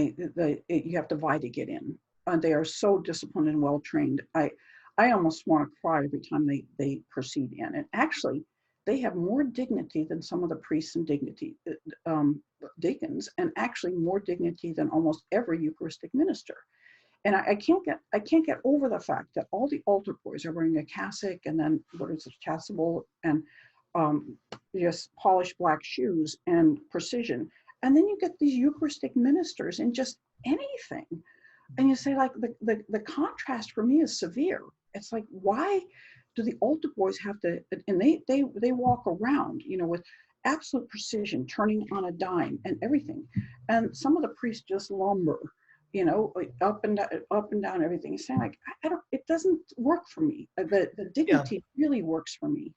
you have to vie to get in. They are so disciplined and well trained. I almost want to cry every time they proceed in. And actually, they have more dignity than some of the priests and deacons, and actually more dignity than almost every Eucharistic minister. And I can't get over the fact that all the altar boys are wearing a cassock and then what is it, chasuble and just polished black shoes and precision. And then you get these Eucharistic ministers in just anything. And you say, like, the contrast for me is severe. It's like, why do the altar boys have to, and they walk around, with absolute precision, turning on a dime and everything. And some of the priests just lumber, up and down everything. It's saying, like, I don't, it doesn't work for me. The dignity really works for me.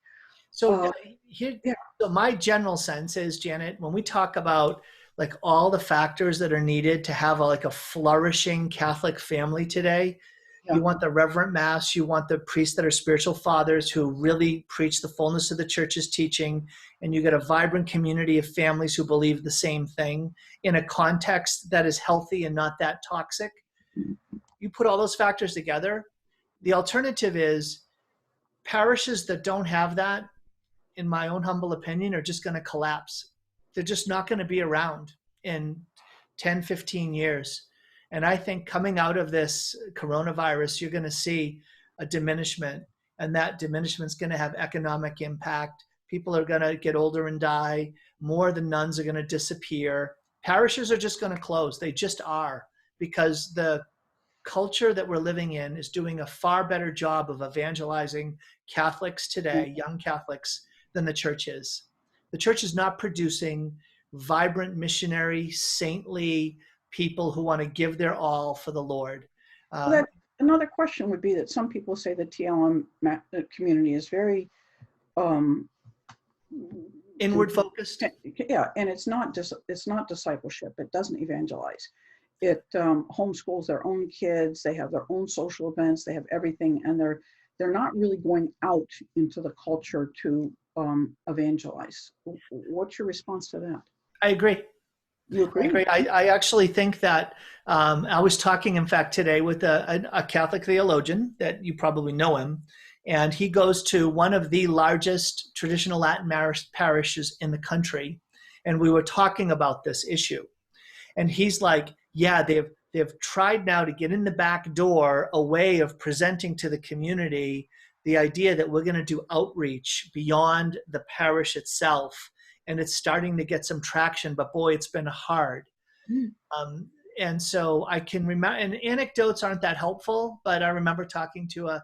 So Yeah. So my general sense is, Janet, when we talk about like all the factors that are needed to have a flourishing Catholic family today, Yeah. you want the reverent Mass, you want the priests that are spiritual fathers who really preach the fullness of the church's teaching, and you get a vibrant community of families who believe the same thing in a context that is healthy and not that toxic. You put all those factors together. The alternative is parishes that don't have that, in my own humble opinion, are just going to collapse. They're just not going to be around in 10, 15 years. And I think coming out of this coronavirus, you're going to see a diminishment, and that diminishment is going to have economic impact. People are going to get older and die. More of the nuns are going to disappear. Parishes are just going to close. They just are, because the culture that we're living in is doing a far better job of evangelizing Catholics today, young Catholics, than the church is. The church is not producing vibrant, missionary, saintly people who want to give their all for the Lord. Another question would be that some people say the TLM community is very inward focused. Yeah, and it's not discipleship. It doesn't evangelize. It homeschools their own kids. They have their own social events. They have everything, and they're not really going out into the culture to evangelize. What's your response to that? I agree. You agree? I agree. I actually think that I was talking, in fact, today with a Catholic theologian that you probably know him, and he goes to one of the largest traditional Latin parishes in the country, and we were talking about this issue, and he's like, yeah, they've tried now to get in the back door a way of presenting to the community the idea that we're going to do outreach beyond the parish itself. And it's starting to get some traction, but boy, it's been hard. And so I can remember, and anecdotes aren't that helpful, but I remember talking to a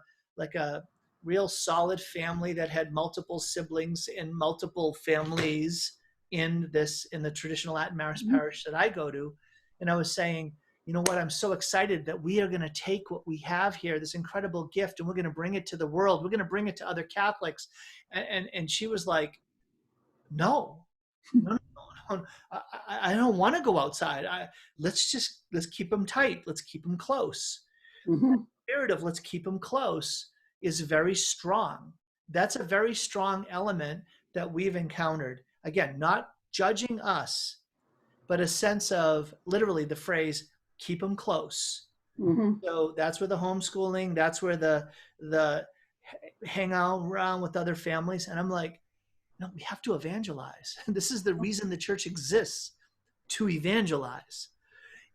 real solid family that had multiple siblings in multiple families in the traditional Latin Mass parish that I go to. And I was saying, you know what, I'm so excited that we are going to take what we have here, this incredible gift, and we're going to bring it to the world. We're going to bring it to other Catholics. And she was like, no, I don't want to go outside. Let's keep them tight. Let's keep them close. Mm-hmm. The spirit of let's keep them close is very strong. That's a very strong element that we've encountered. Again, not judging us, but a sense of literally the phrase, keep them close. Mm-hmm. So that's where the homeschooling, that's where the hang out around with other families. And I'm like, no, we have to evangelize. This is the reason the church exists, to evangelize.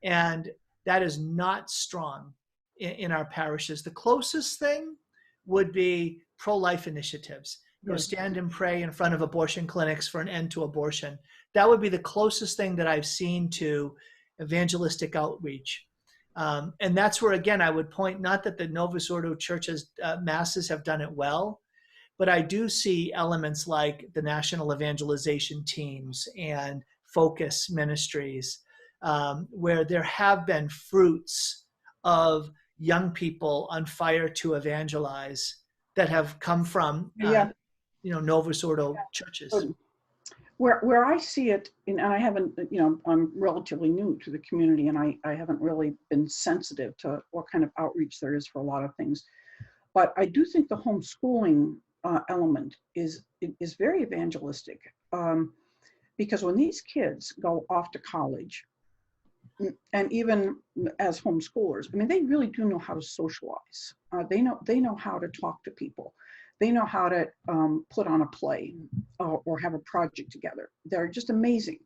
And that is not strong in our parishes. The closest thing would be pro-life initiatives. Go stand and pray in front of abortion clinics for an end to abortion. That would be the closest thing that I've seen to evangelistic outreach. And that's where, again, I would point, not that the Novus Ordo churches, masses have done it well, but I do see elements like the national evangelization teams and focus ministries where there have been fruits of young people on fire to evangelize that have come from, Yeah. Novus Ordo churches. Where I see it, and I haven't, I'm relatively new to the community, and I haven't really been sensitive to what kind of outreach there is for a lot of things. But I do think the homeschooling element is very evangelistic, because when these kids go off to college, and even as homeschoolers, I mean, they really do know how to socialize. They know how to talk to people. They know how to put on a play or have a project together. They're just amazing.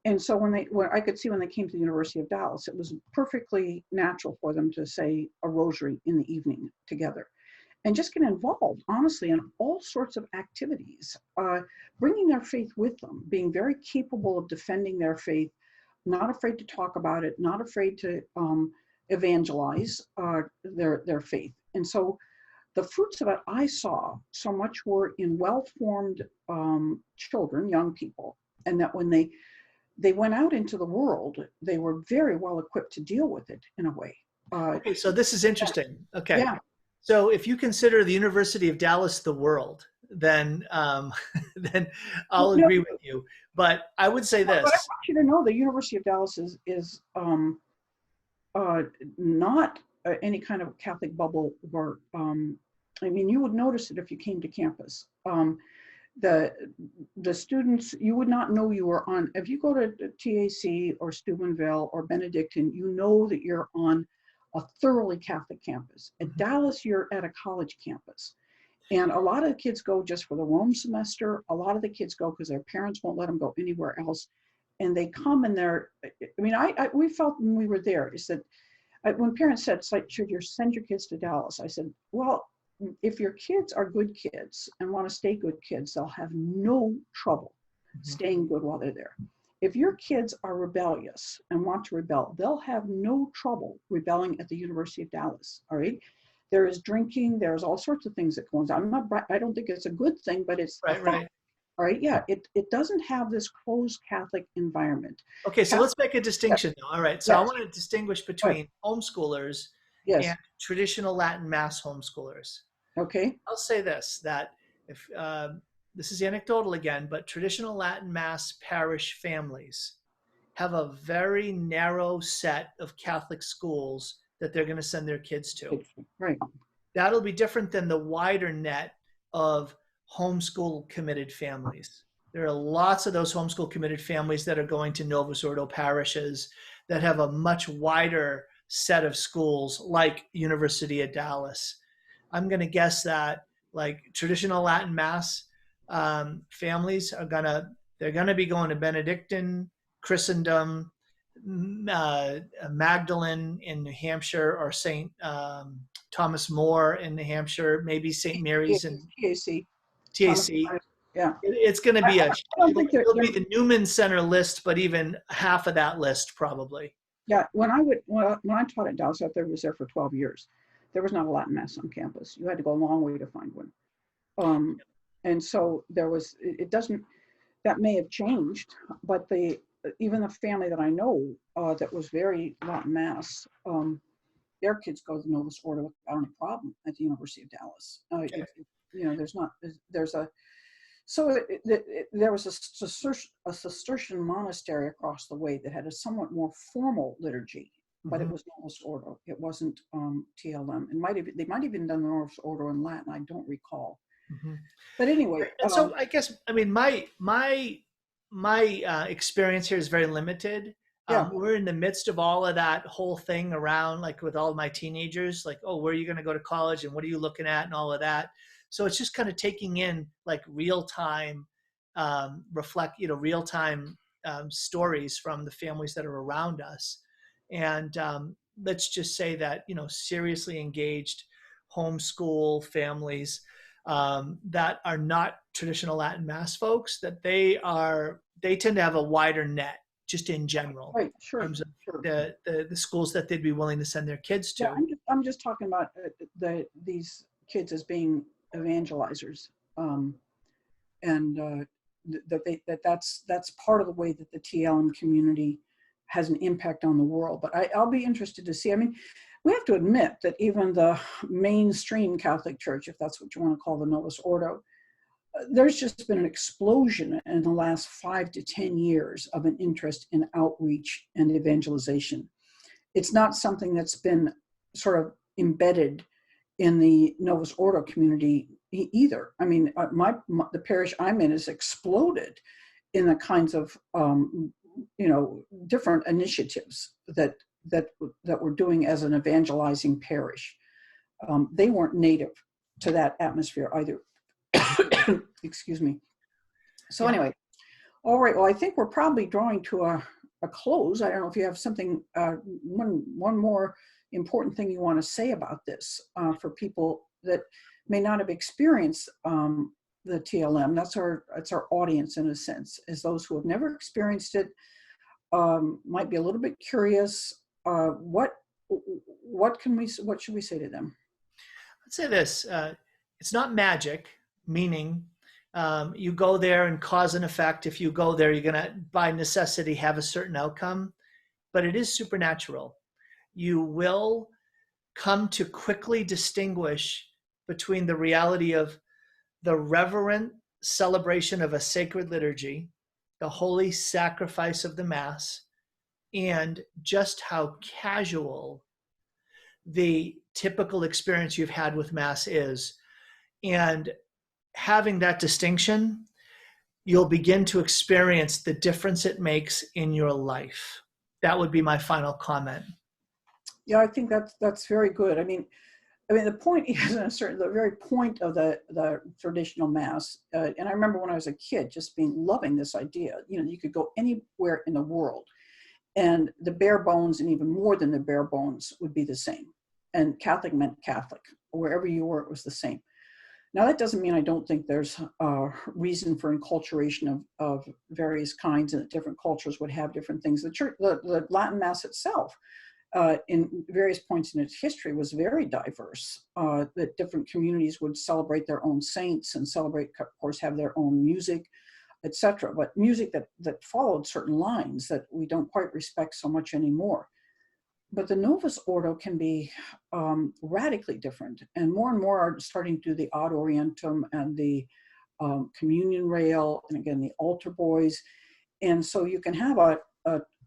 And so when I could see when they came to the University of Dallas, it was perfectly natural for them to say a rosary in the evening together and just get involved, honestly, in all sorts of activities, bringing their faith with them, being very capable of defending their faith, not afraid to talk about it, not afraid to evangelize their faith. And so the fruits of it I saw so much were in well-formed children, young people, and that when they went out into the world, they were very well equipped to deal with it in a way. Okay, so this is interesting. Okay. Yeah. So if you consider the University of Dallas the world, then then I'll agree with you. But I would say this. But I want you to know the University of Dallas is not any kind of Catholic bubble where, I mean, you would notice it if you came to campus. The students, you would not know you were on, if you go to TAC or Steubenville or Benedictine, you know that you're on a thoroughly Catholic campus. At Dallas, you're at a college campus. And a lot of the kids go just for the Rome semester. A lot of the kids go because their parents won't let them go anywhere else. And they come and we felt when we were there is that when parents said, should you send your kids to Dallas? I said, well, if your kids are good kids and want to stay good kids, they'll have no trouble staying good while they're there. If your kids are rebellious and want to rebel, they'll have no trouble rebelling at the University of Dallas, all right? There is drinking, there's all sorts of things that goes on. I don't think it's a good thing, but it's right. All right, yeah, it doesn't have this closed Catholic environment. Okay, so let's make a distinction now. All right, so I want to distinguish between homeschoolers and traditional Latin Mass homeschoolers. Okay. I'll say this, that if this is anecdotal again, but traditional Latin Mass parish families have a very narrow set of Catholic schools that they're going to send their kids to. Right. That'll be different than the wider net of homeschool committed families. There are lots of those homeschool committed families that are going to Novus Ordo parishes that have a much wider set of schools like University of Dallas. I'm going to guess that like traditional Latin Mass families they're going to be going to Benedictine, Christendom, Magdalene in New Hampshire, or St. Thomas More in New Hampshire, maybe St. Mary's in TAC. Yeah, it's going to be it'll be the Newman Center list, but even half of that list probably. Yeah, when I taught at Dallas, I was there for 12 years. There was not a Latin Mass on campus. You had to go a long way to find one. And so there was, that may have changed, but even the family that I know that was very Latin Mass, their kids go to Novus Ordo without any problem at the University of Dallas. Okay. There was a Cistercian monastery across the way that had a somewhat more formal liturgy, but it was Novus Ordo. It wasn't TLM. They might have even done the Novus Ordo in Latin. I don't recall. But anyway, and so I guess my experience here is very limited. We're in the midst of all of that whole thing around, like with all my teenagers, like, oh, where are you going to go to college and what are you looking at and all of that. So it's just kind of taking in like real-time real-time stories from the families that are around us. And let's just say that, seriously engaged homeschool families that are not traditional Latin Mass folks, that they tend to have a wider net just in general, right? Sure. In terms of the schools that they'd be willing to send their kids to. Yeah, I'm just talking about these kids as being evangelizers, and that's part of the way that the TLM community has an impact on the world. But I'll be interested to see. I mean, we have to admit that even the mainstream Catholic Church, if that's what you want to call the Novus Ordo, there's just been an explosion in the last 5 to 10 years of an interest in outreach and evangelization. It's not something that's been sort of embedded in the Novus Ordo community either. I mean, the parish I'm in has exploded in the kinds of different initiatives that we're doing as an evangelizing parish. They weren't native to that atmosphere either. Excuse me. So anyway, all right. Well, I think we're probably drawing to a close. I don't know if you have something, one more important thing you want to say about this for people that may not have experienced the TLM. That's our audience in a sense, as those who have never experienced it might be a little bit curious. What should we say to them? I'd say this: it's not magic, meaning you go there and cause and effect. If you go there, you're going to, by necessity, have a certain outcome, but it is supernatural. You will come to quickly distinguish between the reality of the reverent celebration of a sacred liturgy, the holy sacrifice of the Mass, and just how casual the typical experience you've had with Mass is. And having that distinction, you'll begin to experience the difference it makes in your life. That would be my final comment. Yeah, I think that's very good. I mean, the point is the very point of the traditional Mass. And I remember when I was a kid, just loving this idea. You could go anywhere in the world, and the bare bones, and even more than the bare bones, would be the same. And Catholic meant Catholic. Wherever you were, it was the same. Now, that doesn't mean I don't think there's a reason for enculturation of various kinds, and that different cultures would have different things. The Latin Mass itself, in various points in its history, was very diverse, that different communities would celebrate their own saints and celebrate, of course, have their own music, etc. But music that followed certain lines that we don't quite respect so much anymore. But the Novus Ordo can be radically different, and more are starting to do the Ad Orientem and the communion rail, and again, the altar boys. And so you can have a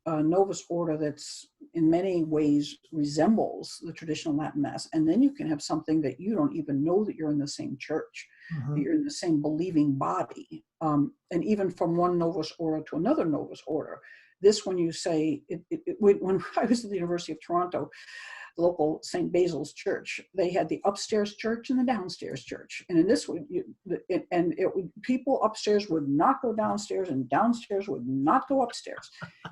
Novus Ordo that's in many ways resembles the traditional Latin Mass, and then you can have something that you don't even know that you're in the same church, that you're in the same believing body, and even from one Novus Ordo to another Novus Ordo. This, when you say, when I was at the University of Toronto, the local St. Basil's church, they had the upstairs church and the downstairs church. And in this one, people upstairs would not go downstairs, and downstairs would not go upstairs.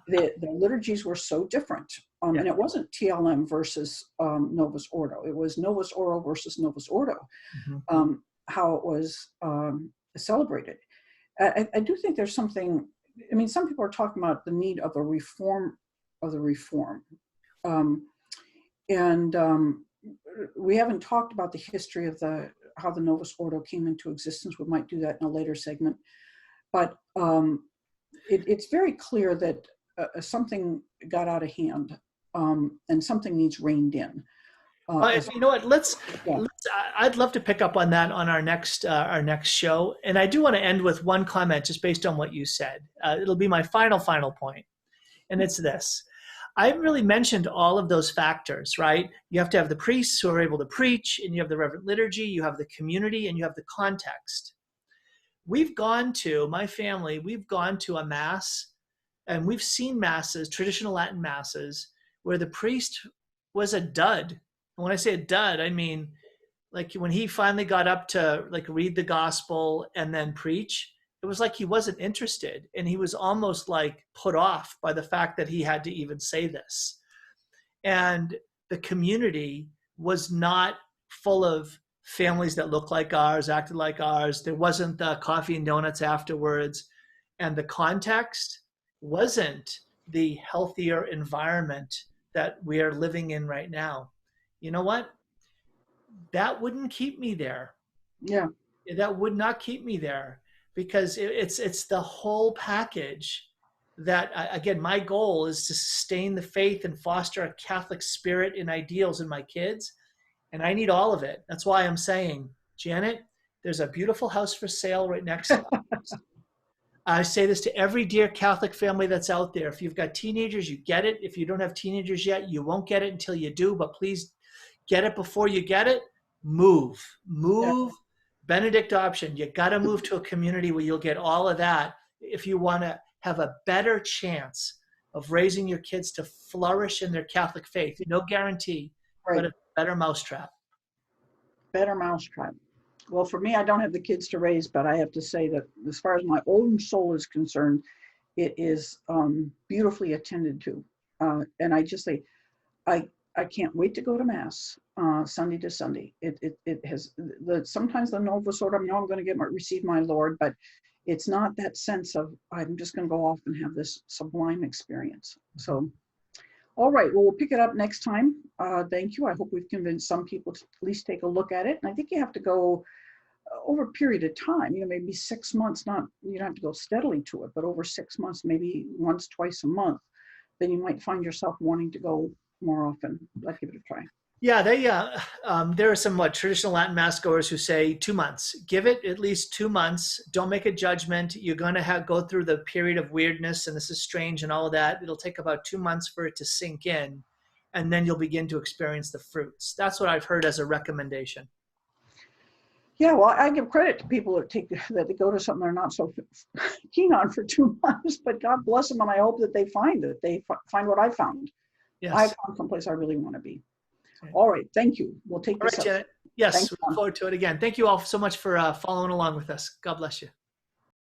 The liturgies were so different. And it wasn't TLM versus Novus Ordo. It was Novus Ordo versus Novus Ordo, how it was celebrated. I do think there's something. I mean, some people are talking about the need of a reform of the reform. We haven't talked about the history of how the Novus Ordo came into existence. We might do that in a later segment. But it's very clear that something got out of hand, and something needs reined in. You know what? I'd love to pick up on that on our next show. And I do want to end with one comment just based on what you said. It'll be my final point. And it's this. I really mentioned all of those factors, right? You have to have the priests who are able to preach, and you have the reverent liturgy, you have the community, and you have the context. My family, we've gone to a Mass, and we've seen Masses, traditional Latin Masses, where the priest was a dud. And when I say a dud, I mean, like when he finally got up to read the gospel and then preach, it was like he wasn't interested, and he was almost put off by the fact that he had to even say this. And the community was not full of families that looked like ours, acted like ours. There wasn't the coffee and donuts afterwards, and the context wasn't the healthier environment that we are living in right now. You know what? That wouldn't keep me there. Yeah. That would not keep me there, because it's the whole package that, again, my goal is to sustain the faith and foster a Catholic spirit and ideals in my kids. And I need all of it. That's why I'm saying, Janet, there's a beautiful house for sale right next to us. I say this to every dear Catholic family that's out there. If you've got teenagers, you get it. If you don't have teenagers yet, you won't get it until you do. But please get it before you get it. Move. Benedict option. You got to move to a community where you'll get all of that if you want to have a better chance of raising your kids to flourish in their Catholic faith. No guarantee, Right. but a better mousetrap. Better mousetrap. Well, for me, I don't have the kids to raise, but I have to say that as far as my own soul is concerned, it is beautifully attended to. And I just say, I can't wait to go to Mass Sunday to Sunday. It has sometimes the Novus Ordo, I know I'm going to receive my Lord, but it's not that sense of I'm just going to go off and have this sublime experience. So, all right, well, we'll pick it up next time. Thank you. I hope we've convinced some people to at least take a look at it. And I think you have to go over a period of time, maybe 6 months, you don't have to go steadily to it, but over 6 months, maybe once, twice a month, then you might find yourself wanting to go more often. Let's give it a try. Yeah, there are some traditional Latin Mass goers who say 2 months. Give it at least 2 months. Don't make a judgment. You're going to go through the period of weirdness, and this is strange and all of that. It'll take about 2 months for it to sink in, and then you'll begin to experience the fruits. That's what I've heard as a recommendation. Yeah, well, I give credit to people that they go to something they're not so keen on for 2 months, but God bless them, and I hope that they find what I found. Yes. I found someplace I really want to be. All right, thank you. We'll take this up. Janet. Yes, Thanks, we look forward to it again. Thank you all so much for following along with us. God bless you.